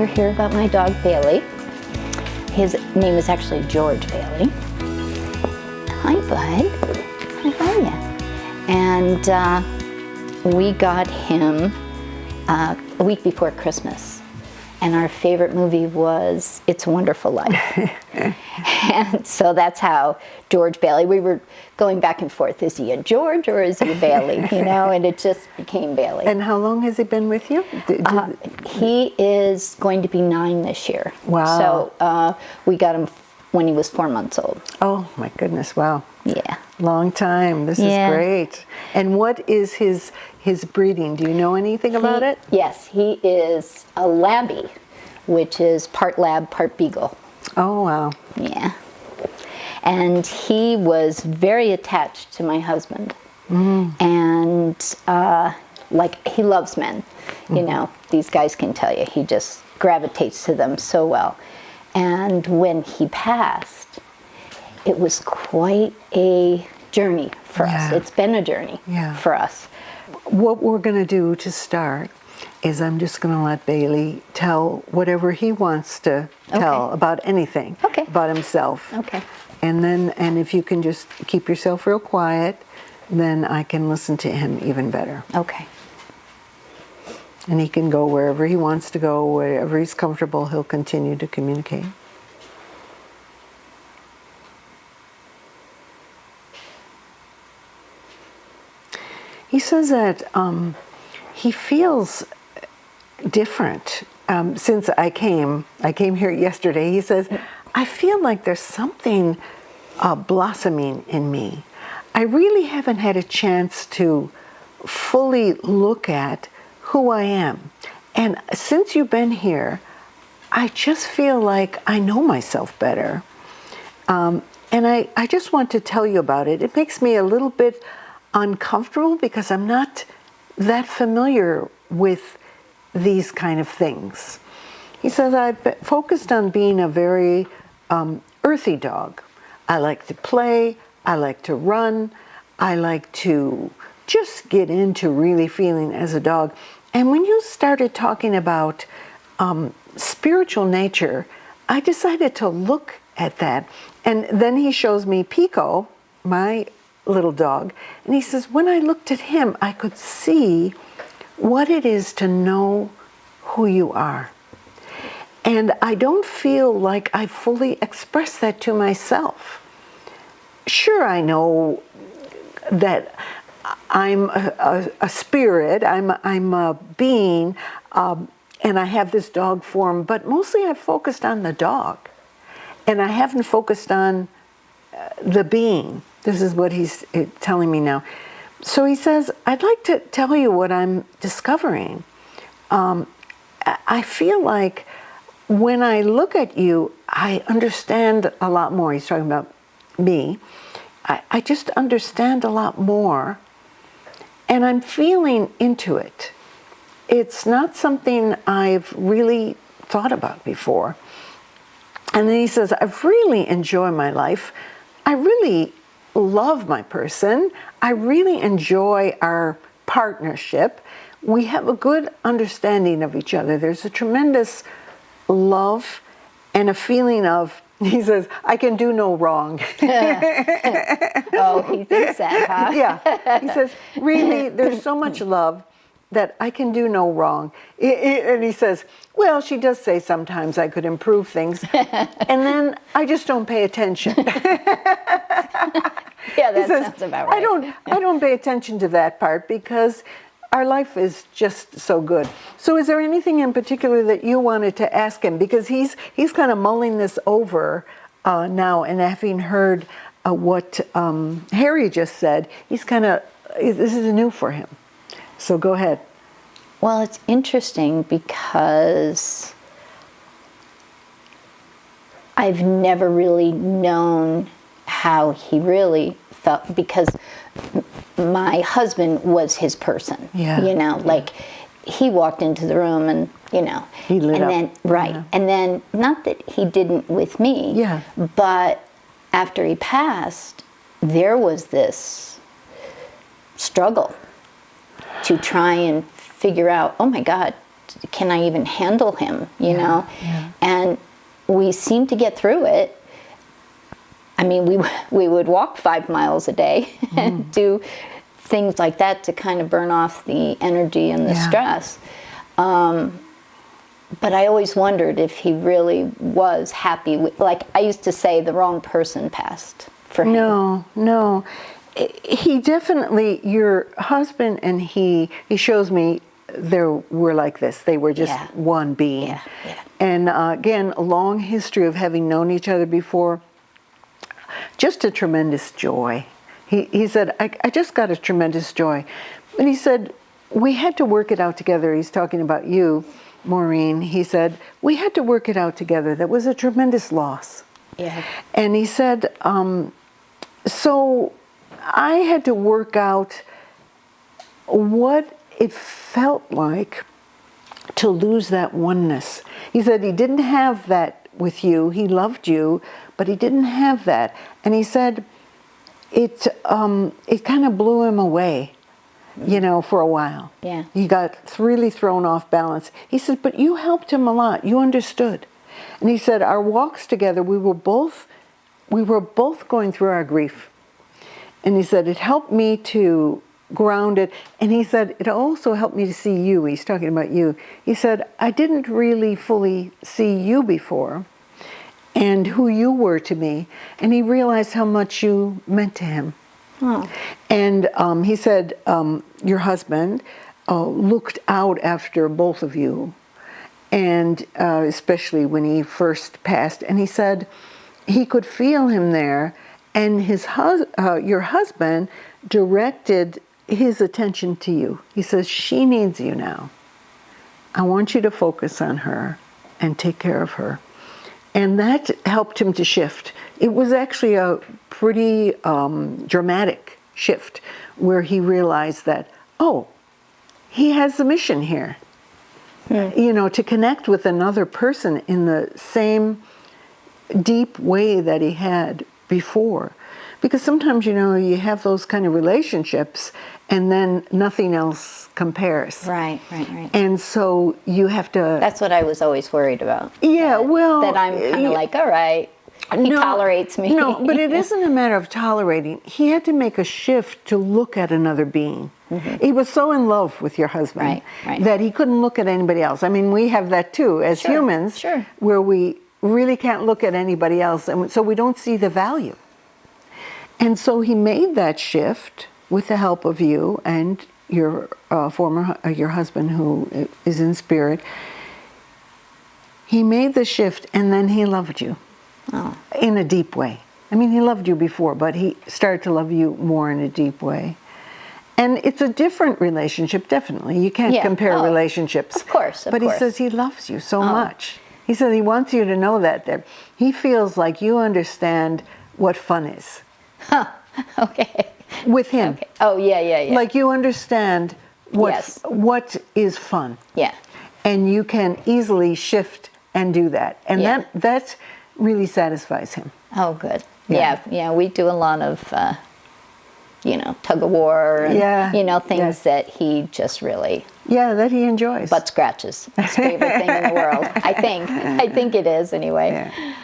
we're here about my dog Bailey. His name is actually George Bailey. Hi, bud. How are you? And we got him a week before Christmas. And our favorite movie was It's a Wonderful Life. And so that's how George Bailey, we were going back and forth. Is he a George or is he a Bailey? You know, and it just became Bailey. And how long has he been with you? He is going to be 9 this year. Wow. So we got him when he was 4 months old. Oh my goodness, wow. Yeah. Long time. This is great. And what is his breeding? Do you know anything about it? Yes, he is a Labby, which is part Lab, part Beagle. Oh, wow. Yeah. And he was very attached to my husband. And like, he loves men. You know, these guys can tell you. He just gravitates to them so well. And when he passed, it was quite a journey for us. It's been a journey for us. What we're going to do to start is I'm just going to let Bailey tell whatever he wants to tell about anything, about himself. Okay. And if you can just keep yourself real quiet, then I can listen to him even better. Okay. And he can go wherever he wants to go, wherever he's comfortable, he'll continue to communicate. He says that he feels different since I came here yesterday. He says, I feel like there's something blossoming in me. I really haven't had a chance to fully look at who I am. And since you've been here, I just feel like I know myself better. And I just want to tell you about it. It makes me a little bit uncomfortable because I'm not that familiar with these kind of things. He says, I've focused on being a very earthy dog. I like to play, I like to run, I like to just get into really feeling as a dog. And when you started talking about spiritual nature, I decided to look at that. And then he shows me Pico, my little dog, and he says, when I looked at him, I could see what it is to know who you are. And I don't feel like I fully expressed that to myself. Sure, I know that I'm a spirit, I'm a being, and I have this dog form, but mostly I've focused on the dog. And I haven't focused on the being. This is what he's telling me now. So he says, I'd like to tell you what I'm discovering. I feel like when I look at you, I understand a lot more. He's talking about me. I just understand a lot more. And I'm feeling into it. It's not something I've really thought about before. And then he says, I really enjoy my life. I really love my person. I really enjoy our partnership. We have a good understanding of each other. There's a tremendous love and a feeling of, he says, I can do no wrong. Oh, he thinks that, huh? Yeah. He says, really, there's so much love that I can do no wrong. And he says, well, she does say sometimes I could improve things. And then I just don't pay attention. Yeah, that sounds about right. I don't pay attention to that part because our life is just so good. So is there anything in particular that you wanted to ask him? Because he's kind of mulling this over now, and having heard what Harry just said, he's kind of, this is new for him. So go ahead. Well, it's interesting because I've never really known how he really felt, because my husband was his person. Yeah. You know, like he walked into the room and, you know, he lit and up. Then, right. Yeah. And then, not that he didn't with me, yeah, but after he passed, there was this struggle to try and figure out, oh my God, can I even handle him, you know? Yeah. And we seemed to get through it. I mean, we would walk 5 miles a day and do things like that to kind of burn off the energy and the stress. But I always wondered if he really was happy with, like I used to say, the wrong person passed for him. No. He definitely, your husband and he shows me they were like this. They were just one being. Yeah. And again, a long history of having known each other before. Just a tremendous joy. He said, I just got a tremendous joy. And he said, we had to work it out together. He's talking about you, Maureen. He said, we had to work it out together. That was a tremendous loss. Yeah. And he said, so I had to work out what it felt like to lose that oneness. He said he didn't have that with you. He loved you, but he didn't have that. And he said it kind of blew him away, you know, for a while. Yeah. He got really thrown off balance. He said, but you helped him a lot. You understood. And he said our walks together, we were both going through our grief. And he said, it helped me to ground it. And he said, it also helped me to see you. He's talking about you. He said, I didn't really fully see you before and who you were to me. And he realized how much you meant to him. Oh. And he said, your husband looked out after both of you. And especially when he first passed. And he said he could feel him there. And your husband directed his attention to you. He says, she needs you now. I want you to focus on her and take care of her. And that helped him to shift. It was actually a pretty dramatic shift where he realized that, oh, he has a mission here. You know, to connect with another person in the same deep way that he had before. Because sometimes, you know, you have those kind of relationships and then nothing else compares. Right. And so you have to... That's what I was always worried about. Yeah, that I'm kind of like, all right, he tolerates me. No, but it isn't a matter of tolerating. He had to make a shift to look at another being. He was so in love with your husband that he couldn't look at anybody else. I mean, we have that too as humans, where we really can't look at anybody else, and so we don't see the value. And so he made that shift with the help of you and your your husband, who is in spirit. He made the shift, and then he loved you in a deep way. I mean, he loved you before, but he started to love you more in a deep way. And it's a different relationship, definitely. You can't compare relationships. Of course, But he says he loves you so much. He says he wants you to know that he feels like you understand what fun is. Huh. Okay. With him. Okay. Oh, yeah. Like you understand what is fun. Yeah. And you can easily shift and do that. And that really satisfies him. Oh, good. Yeah. We do a lot of, tug of war and, things that he just really... Yeah, that he enjoys. Butt scratches. His favorite thing in the world. I think it is anyway. Yeah.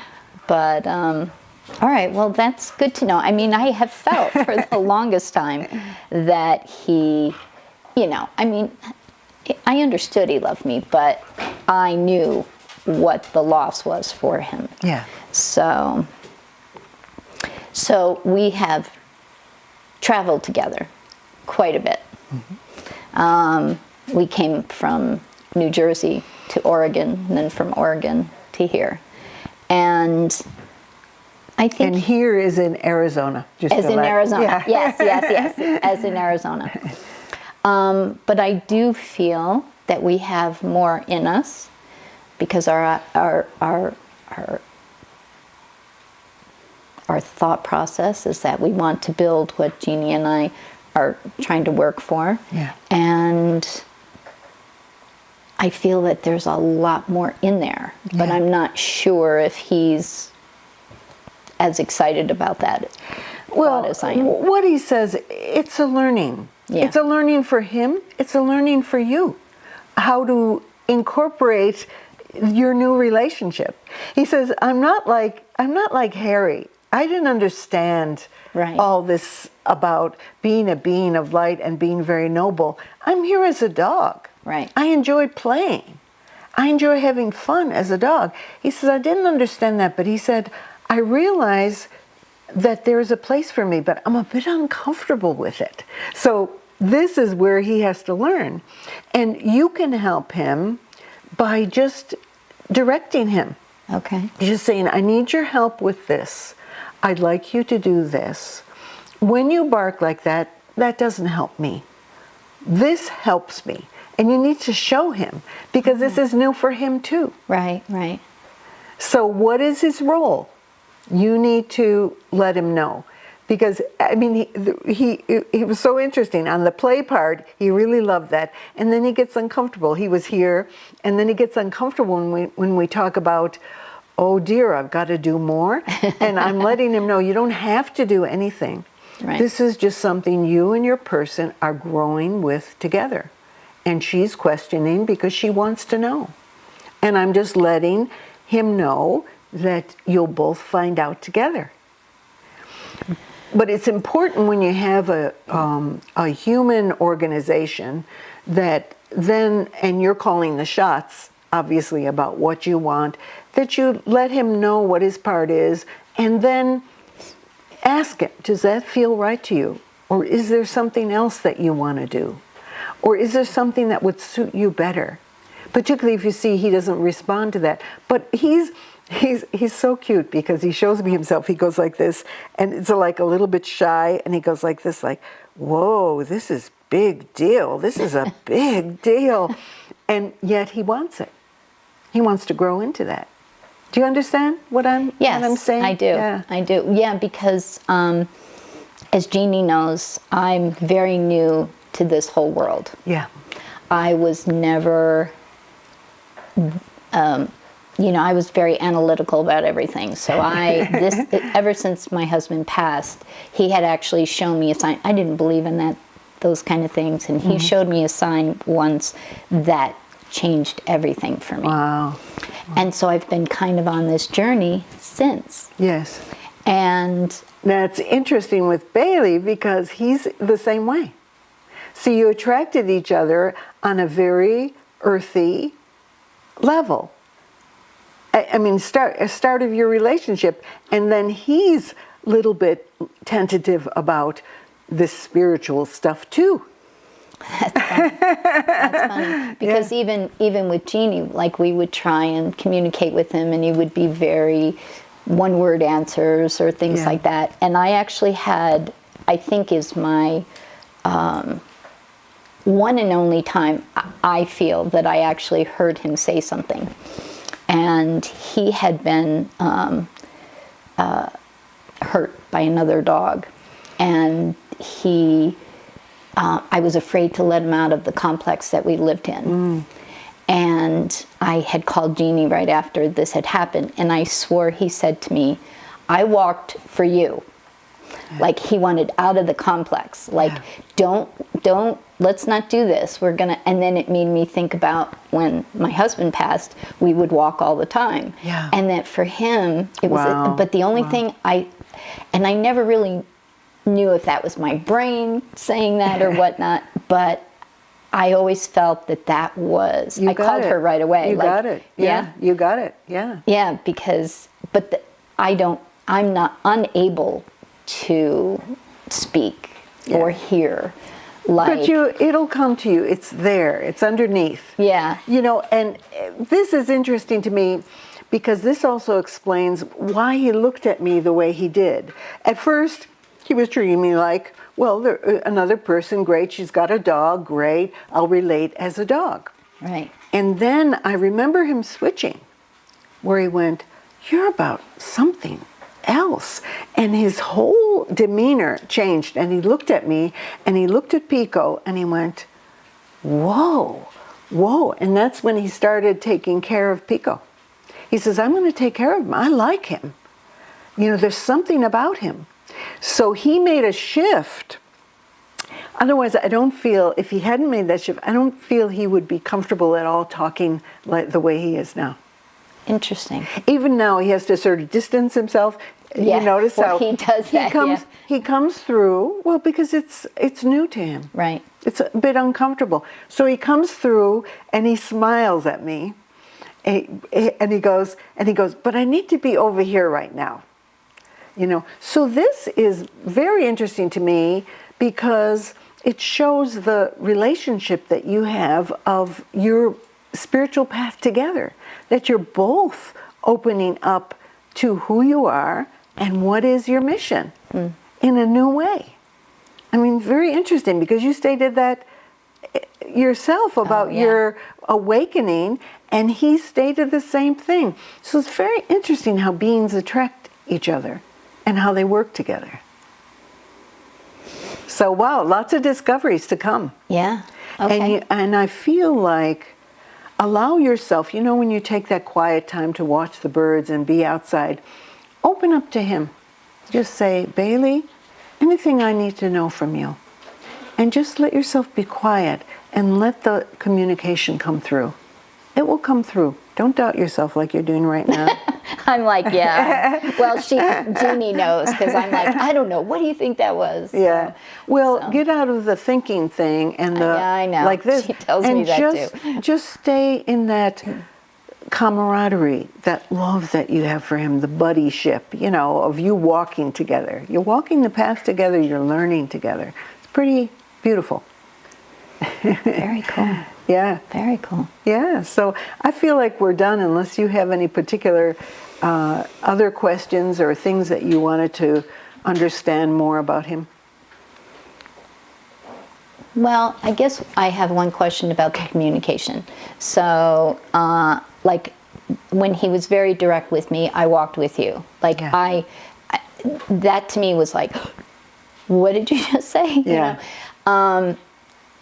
But, all right, well, that's good to know. I mean, I have felt for the longest time that he, I understood he loved me, but I knew what the loss was for him. Yeah. So we have traveled together quite a bit. We came from New Jersey to Oregon, and then from Oregon to here. And I think... And here is in Arizona. Arizona. Yeah. Yes. As in Arizona. But I do feel that we have more in us because our thought process is that we want to build what Jeannie and I are trying to work for. Yeah. And I feel that there's a lot more in there, but I'm not sure if he's as excited about that as I am. What he says, it's a learning. Yeah. It's a learning for him. It's a learning for you. How to incorporate your new relationship. He says, I'm not like Harry. I didn't understand all this about being a being of light and being very noble. I'm here as a dog. Right. I enjoy playing. I enjoy having fun as a dog. He says, I didn't understand that, but he said, I realize that there's a place for me, but I'm a bit uncomfortable with it. So this is where he has to learn. And you can help him by just directing him. Okay. Just saying, I need your help with this. I'd like you to do this. When you bark like that, that doesn't help me. This helps me. And you need to show him, because this is new for him too. Right, right. So what is his role? You need to let him know. Because, I mean, he was so interesting. On the play part, he really loved that. And then he gets uncomfortable. He was here, and then he gets uncomfortable when we talk about, oh dear, I've got to do more. And I'm letting him know, you don't have to do anything. Right. This is just something you and your person are growing with together. And she's questioning because she wants to know. And I'm just letting him know that you'll both find out together. But it's important when you have a human organization that then, and you're calling the shots, obviously, about what you want, that you let him know what his part is, and then ask him, does that feel right to you? Or is there something else that you want to do? Or is there something that would suit you better? Particularly if you see he doesn't respond to that. But he's so cute because he shows me himself. He goes like this, and it's like a little bit shy, and he goes like this, like, whoa, this is big deal. This is a big deal. And yet he wants it. He wants to grow into that. Do you understand what I'm saying? I do. Yeah. I do. Yeah, because as Jeannie knows, I'm very new to this whole world. Yeah. I was never, I was very analytical about everything. So ever since my husband passed, he had actually shown me a sign. I didn't believe in those kind of things, and he showed me a sign once that changed everything for me. Wow. And so I've been kind of on this journey since. Yes. And that's interesting with Bailey because he's the same way. So you attracted each other on a very earthy level. I mean, a start of your relationship, and then he's a little bit tentative about this spiritual stuff too. That's funny. That's funny. Because even with Jeannie, like we would try and communicate with him, and he would be very one-word answers or things like that. And I actually had, I think is my one and only time I feel that I actually heard him say something. And he had been hurt by another dog. And I was afraid to let him out of the complex that we lived in. And I had called Jeannie right after this had happened, and I swore he said to me, I walked for you. Like he wanted out of the complex. Like, don't, let's not do this. And then it made me think about when my husband passed, we would walk all the time. Yeah. And that for him, it was, but the only thing I never really knew if that was my brain saying that or whatnot, but I always felt that was, I called her right away. You got it. Yeah. You got it. Yeah. Yeah, because, I'm not unable to speak or hear. Like, but it'll come to you. It's there. It's underneath. Yeah. And this is interesting to me because this also explains why he looked at me the way he did. At first, he was treating me like, well, another person, great, she's got a dog, great, I'll relate as a dog. Right. And then I remember him switching, where he went, you're about something else. And his whole demeanor changed, and he looked at me, and he looked at Pico, and he went, whoa, whoa. And that's when he started taking care of Pico. He says, I'm going to take care of him. I like him. There's something about him. So he made a shift Otherwise, I don't feel, if he hadn't made that shift, I don't feel he would be comfortable at all talking like the way he is now. Interesting. Even now, he has to sort of distance himself. Yeah, You notice well, how he does that, yeah. He comes through, well, because it's new to him. Right. It's a bit uncomfortable. So he comes through and he smiles at me, and he goes, but I need to be over here right now. You know, so this is very interesting to me because it shows the relationship that you have of your spiritual path together, that you're both opening up to who you are and what is your mission in a new way. I mean, very interesting, because you stated that yourself about your awakening, and he stated the same thing. So it's very interesting how beings attract each other and how they work together. So wow, lots of discoveries to come. Yeah. Okay. And I feel like, allow yourself, you know, when you take that quiet time to watch the birds and be outside, open up to him. Just say, Bailey, anything I need to know from you. And just let yourself be quiet and let the communication come through. It will come through. Don't doubt yourself like you're doing right now. I'm like, yeah. Well, Jeannie knows, because I'm like, I don't know. What do you think that was? Yeah. Well, get out of the thinking thing and the I know. like this. She tells and me that too. Just stay in that camaraderie, that love that you have for him, the buddyship, you know, of you walking together. You're walking the path together, you're learning together. It's pretty beautiful. Very cool. Yeah. Very cool. Yeah. So I feel like we're done, unless you have any particular other questions or things that you wanted to understand more about him. Well, I guess I have one question about the communication. So, like, when he was very direct with me, I walked with you. Like, Yeah. that to me was like, what did you just say? Yeah. You know?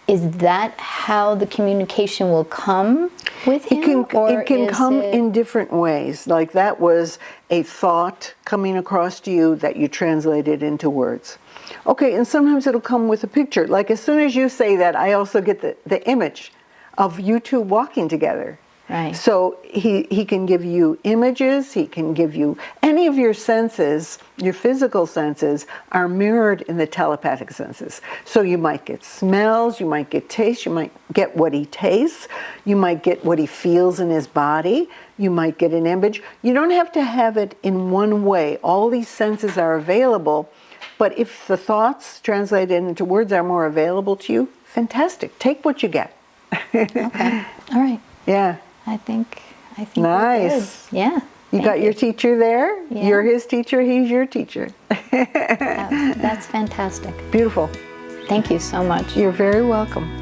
Is that how the communication will come with him? It can come in different ways. Like, that was a thought coming across to you that you translated into words. Okay, and sometimes it'll come with a picture. Like, as soon as you say that, I also get the image of you two walking together. Right. So he can give you images, he can give you any of your senses, your physical senses are mirrored in the telepathic senses. So you might get smells, you might get tastes, you might get what he tastes, you might get what he feels in his body, you might get an image. You don't have to have it in one way. All these senses are available, but if the thoughts translated into words are more available to you, fantastic. Take what you get. Okay. All right. Yeah. I think Nice. we're good. Yeah. You got your teacher there. Yeah. You're his teacher. He's your teacher. That's fantastic. Beautiful. Thank you so much. You're very welcome.